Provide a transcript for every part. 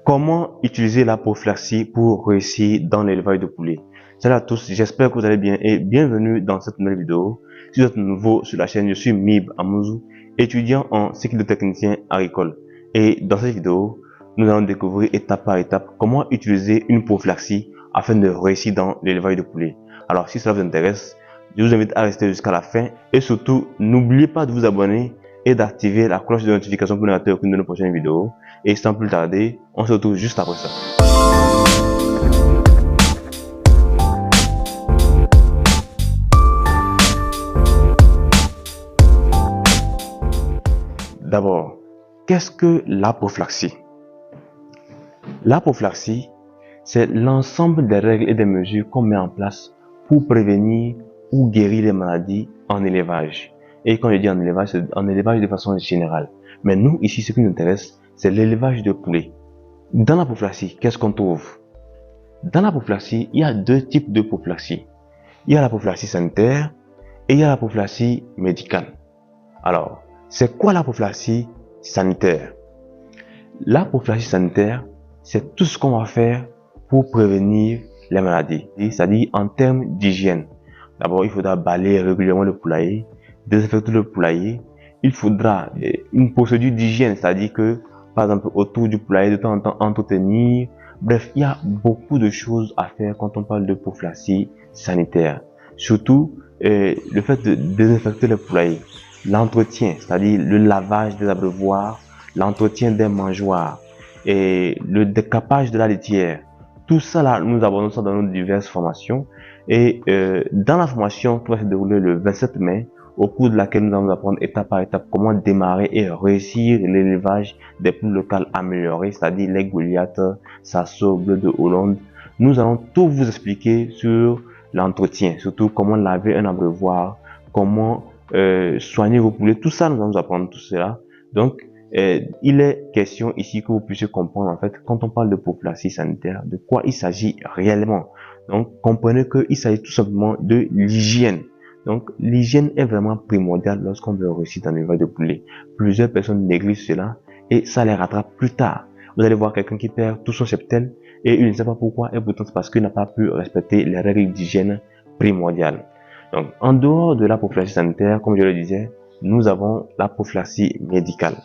Comment utiliser la prophylaxie pour réussir dans l'élevage de poulets? Salut à tous, j'espère que vous allez bien et bienvenue dans cette nouvelle vidéo. Si vous êtes nouveau sur la chaîne, je suis Mib Amouzou, étudiant en cycle de technicien agricole. Et dans cette vidéo, nous allons découvrir étape par étape comment utiliser une prophylaxie afin de réussir dans l'élevage de poulets. Alors si cela vous intéresse, je vous invite à rester jusqu'à la fin et surtout, n'oubliez pas de vous abonner et d'activer la cloche de notification pour ne rater aucune de nos prochaines vidéos. Et sans plus tarder, on se retrouve juste après ça. D'abord, qu'est-ce que la prophylaxie? La prophylaxie, c'est l'ensemble des règles et des mesures qu'on met en place pour prévenir ou guérir les maladies en élevage. Et quand je dis en élevage, c'est en élevage de façon générale. Mais nous, ici, ce qui nous intéresse, c'est l'élevage de poulets. Dans la prophylaxie, qu'est-ce qu'on trouve? Dans la prophylaxie, il y a deux types de prophylaxie. Il y a la prophylaxie sanitaire et il y a la prophylaxie médicale. Alors, c'est quoi la prophylaxie sanitaire? La prophylaxie sanitaire, c'est tout ce qu'on va faire pour prévenir les maladies, c'est-à-dire en termes d'hygiène. D'abord, il faudra balayer régulièrement le poulailler, désinfecter le poulailler. Il faudra une procédure d'hygiène, c'est-à-dire que, par exemple, autour du poulailler, de temps en temps, entretenir. Bref, il y a beaucoup de choses à faire quand on parle de prophylaxie sanitaire. Surtout, le fait de désinfecter le poulailler, l'entretien, c'est-à-dire le lavage des abreuvoirs, l'entretien des mangeoires et le décapage de la laitière. Tout ça là, nous abordons ça dans nos diverses formations. Et dans la formation qui va se dérouler le 27 mai, au cours de laquelle nous allons apprendre étape par étape comment démarrer et réussir l'élevage des poules locales améliorées, c'est-à-dire les Goliath, Sasso, Bleu de Hollande. Nous allons tout vous expliquer sur l'entretien, surtout comment laver un abreuvoir, comment soigner vos poulets. Tout ça, nous allons apprendre tout cela. Donc, il est question ici que vous puissiez comprendre en fait quand on parle de prophylaxie sanitaire, de quoi il s'agit réellement. Donc comprenez qu'il s'agit tout simplement de l'hygiène. Donc l'hygiène est vraiment primordiale lorsqu'on veut réussir dans l'élevage de poulet. Plusieurs personnes négligent cela et ça les rattrape plus tard. Vous allez voir quelqu'un qui perd tout son cheptel et il ne sait pas pourquoi et pourtant c'est parce qu'il n'a pas pu respecter les règles d'hygiène primordiales. Donc en dehors de la prophylaxie sanitaire, comme je le disais, nous avons la prophylaxie médicale.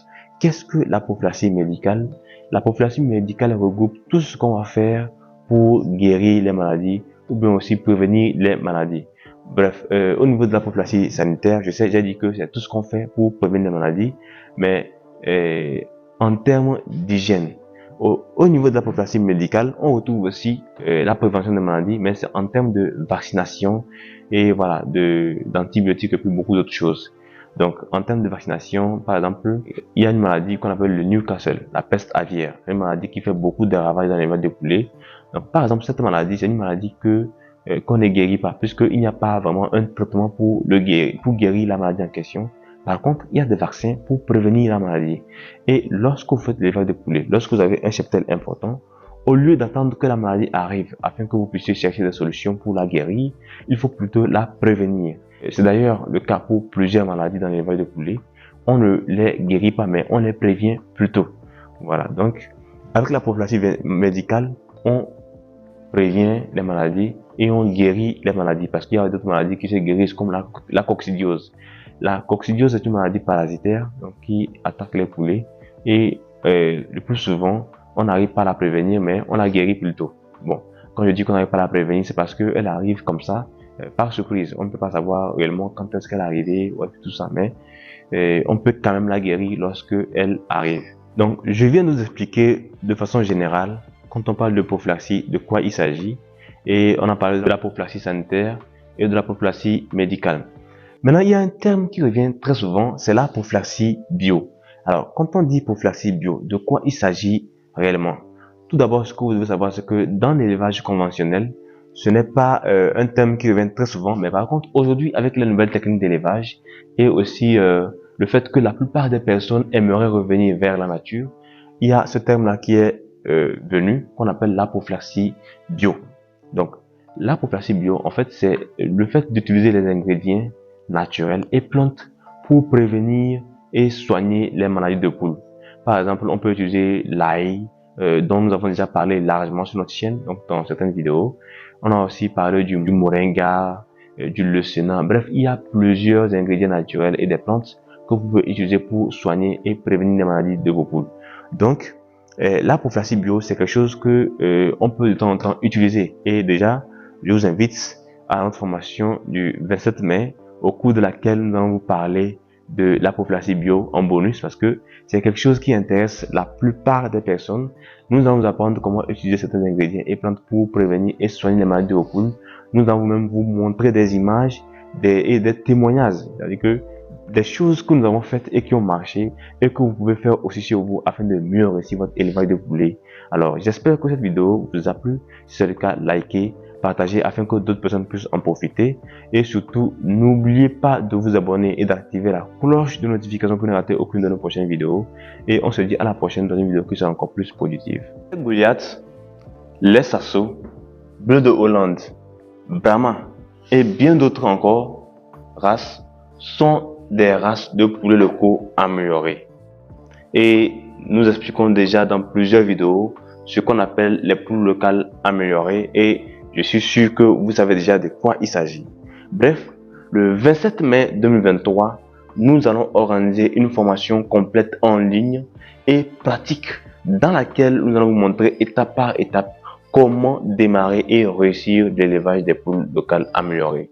Qu'est-ce que la prophylaxie médicale? La prophylaxie médicale regroupe tout ce qu'on va faire pour guérir les maladies ou bien aussi prévenir les maladies. Bref, au niveau de la prophylaxie sanitaire, je sais, j'ai dit que c'est tout ce qu'on fait pour prévenir les maladies, mais en termes d'hygiène, au niveau de la prophylaxie médicale, on retrouve aussi la prévention des maladies, mais c'est en termes de vaccination et voilà, d'antibiotiques et puis beaucoup d'autres choses. Donc, en termes de vaccination, par exemple, il y a une maladie qu'on appelle le Newcastle, la peste aviaire. C'est une maladie qui fait beaucoup de ravages dans les élevage de poulets. Donc, par exemple, cette maladie, c'est une maladie qu'on ne guérit pas, puisqu'il n'y a pas vraiment un traitement pour guérir la maladie en question. Par contre, il y a des vaccins pour prévenir la maladie. Et lorsque vous faites l'élevage de poulets, lorsque vous avez un cheptel important, au lieu d'attendre que la maladie arrive afin que vous puissiez chercher des solutions pour la guérir, il faut plutôt la prévenir. C'est d'ailleurs le cas pour plusieurs maladies dans l'élevage de poulets. On ne les guérit pas, mais on les prévient plus tôt. Voilà, donc avec la prophylaxie médicale, on prévient les maladies et on guérit les maladies parce qu'il y a d'autres maladies qui se guérissent comme la coccidiose. La coccidiose est une maladie parasitaire donc, qui attaque les poulets et le plus souvent, on n'arrive pas à la prévenir, mais on la guérit plus tôt. Bon, quand je dis qu'on n'arrive pas à la prévenir, c'est parce qu'elle arrive comme ça, par surprise. On ne peut pas savoir réellement quand est-ce qu'elle est arrivée, ouais, tout ça, mais on peut quand même la guérir lorsque elle arrive. Donc, je viens de vous expliquer de façon générale, quand on parle de prophylaxie, de quoi il s'agit. Et on a parlé de la prophylaxie sanitaire et de la prophylaxie médicale. Maintenant, il y a un terme qui revient très souvent, c'est la prophylaxie bio. Alors, quand on dit prophylaxie bio, de quoi il s'agit réellement? Tout d'abord, ce que vous devez savoir, c'est que dans l'élevage conventionnel, ce n'est pas un terme qui revient très souvent, mais par contre, aujourd'hui, avec les nouvelles techniques d'élevage et aussi le fait que la plupart des personnes aimeraient revenir vers la nature, il y a ce terme-là qui est venu, qu'on appelle la prophylaxie bio. Donc, la prophylaxie bio, en fait, c'est le fait d'utiliser les ingrédients naturels et plantes pour prévenir et soigner les maladies de poules. Par exemple, on peut utiliser l'ail, dont nous avons déjà parlé largement sur notre chaîne, donc dans certaines vidéos. On a aussi parlé du moringa, du leucénin. Bref, il y a plusieurs ingrédients naturels et des plantes que vous pouvez utiliser pour soigner et prévenir les maladies de vos poules. Donc, la prophylaxie bio, c'est quelque chose que on peut de temps en temps utiliser. Et déjà, je vous invite à notre formation du 27 mai, au cours de laquelle nous allons vous parler de la prophylaxie bio en bonus, parce que c'est quelque chose qui intéresse la plupart des personnes. Nous allons vous apprendre comment utiliser certains ingrédients et plantes pour prévenir et soigner les maladies de vos poules. Nous allons même vous montrer des images et des témoignages, c'est-à-dire que des choses que nous avons faites et qui ont marché et que vous pouvez faire aussi chez vous afin de mieux réussir votre élevage de poulets. Alors, j'espère que cette vidéo vous a plu. Si c'est le cas, likez, partagez afin que d'autres personnes puissent en profiter. Et surtout, n'oubliez pas de vous abonner et d'activer la cloche de notification pour ne rater aucune de nos prochaines vidéos. Et on se dit à la prochaine dans une vidéo qui sera encore plus productive. Goliath, les Sasso, Bleu de Hollande, Brahma et bien d'autres encore races sont des races de poulets locaux améliorés. Et nous expliquons déjà dans plusieurs vidéos ce qu'on appelle les poules locales améliorées et je suis sûr que vous savez déjà de quoi il s'agit. Bref, le 27 mai 2023, nous allons organiser une formation complète en ligne et pratique dans laquelle nous allons vous montrer étape par étape comment démarrer et réussir l'élevage des poules locales améliorées.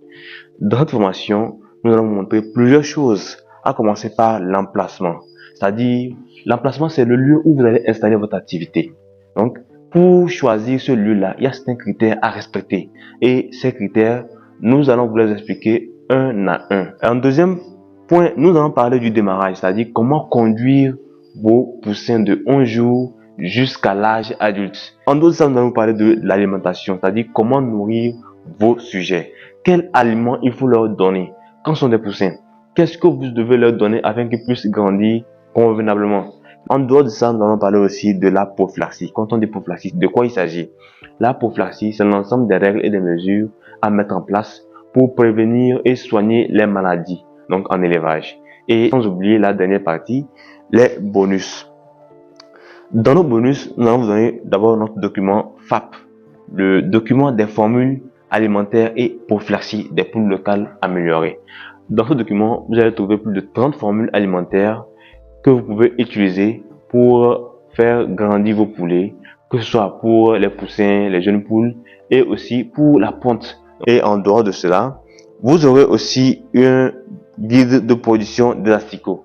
Dans cette formation, nous allons vous montrer plusieurs choses, à commencer par l'emplacement. C'est-à-dire, l'emplacement, c'est le lieu où vous allez installer votre activité. Donc, pour choisir ce lieu-là, il y a certains critères à respecter. Et ces critères, nous allons vous les expliquer un à un. En deuxième point, nous allons parler du démarrage, c'est-à-dire comment conduire vos poussins de 11 jours jusqu'à l'âge adulte. En d'autres termes, nous allons parler de l'alimentation, c'est-à-dire comment nourrir vos sujets. Quels aliments il faut leur donner quand sont des poussins? Qu'est-ce que vous devez leur donner afin qu'ils puissent grandir convenablement? En dehors de ça, nous allons parler aussi de la prophylaxie. Quand on dit prophylaxie, de quoi il s'agit? La prophylaxie, c'est l'ensemble des règles et des mesures à mettre en place pour prévenir et soigner les maladies, donc en élevage. Et sans oublier la dernière partie, les bonus. Dans nos bonus, nous allons vous donner d'abord notre document FAP, le document des formules alimentaires et prophylaxie des poules locales améliorées. Dans ce document, vous allez trouver plus de 30 formules alimentaires que vous pouvez utiliser pour faire grandir vos poulets, que ce soit pour les poussins, les jeunes poules et aussi pour la ponte. Et en dehors de cela, vous aurez aussi un guide de production d'élastico.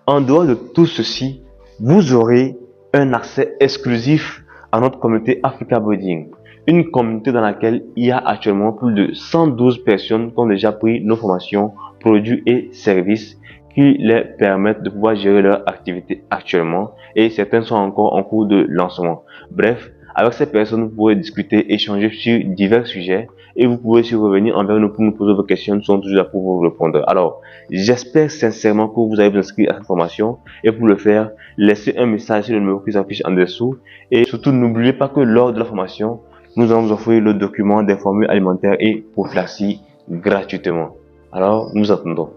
En dehors de tout ceci, vous aurez un accès exclusif à notre communauté Africa Breeding, une communauté dans laquelle il y a actuellement plus de 112 personnes qui ont déjà pris nos formations, produits et services qui les permettent de pouvoir gérer leur activité actuellement et certaines sont encore en cours de lancement. Bref, avec ces personnes, vous pouvez discuter, échanger sur divers sujets et vous pouvez aussi revenir envers nous pour nous poser vos questions. Nous sommes toujours là pour vous répondre. Alors, j'espère sincèrement que vous allez vous inscrire à cette formation et pour le faire, laissez un message sur le numéro qui s'affiche en dessous et surtout n'oubliez pas que lors de la formation, nous allons vous offrir le document des formules alimentaires et prophylaxie gratuitement. Alors, nous attendons.